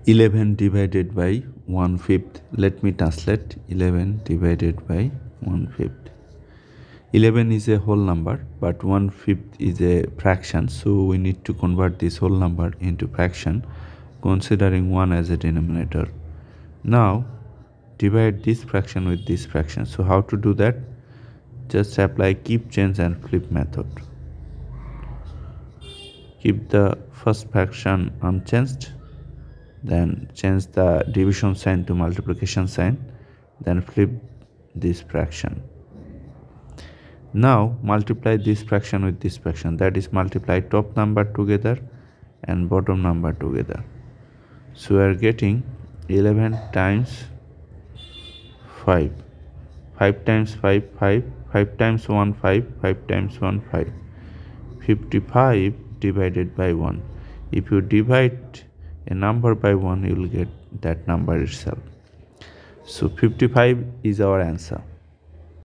11 divided by 1/5. Let me translate 11 divided by 1/5. 11 is a whole number, but 1/5 is a fraction, so we need to convert this whole number into fraction, considering 1 as a denominator. Now divide this fraction with this fraction. So how to do that? Just apply keep, change and flip method. Keep the first fraction unchanged, then change the division sign to multiplication sign, then flip this fraction. Now multiply this fraction with this fraction, that is multiply top number together and bottom number together. So we are getting 11 times 5, 5 times 5, 5, 5 times 1, 5, 5 times 1, 5, 55 divided by 1. If you divide a number by 1, you will get that number itself. So 55 is our answer.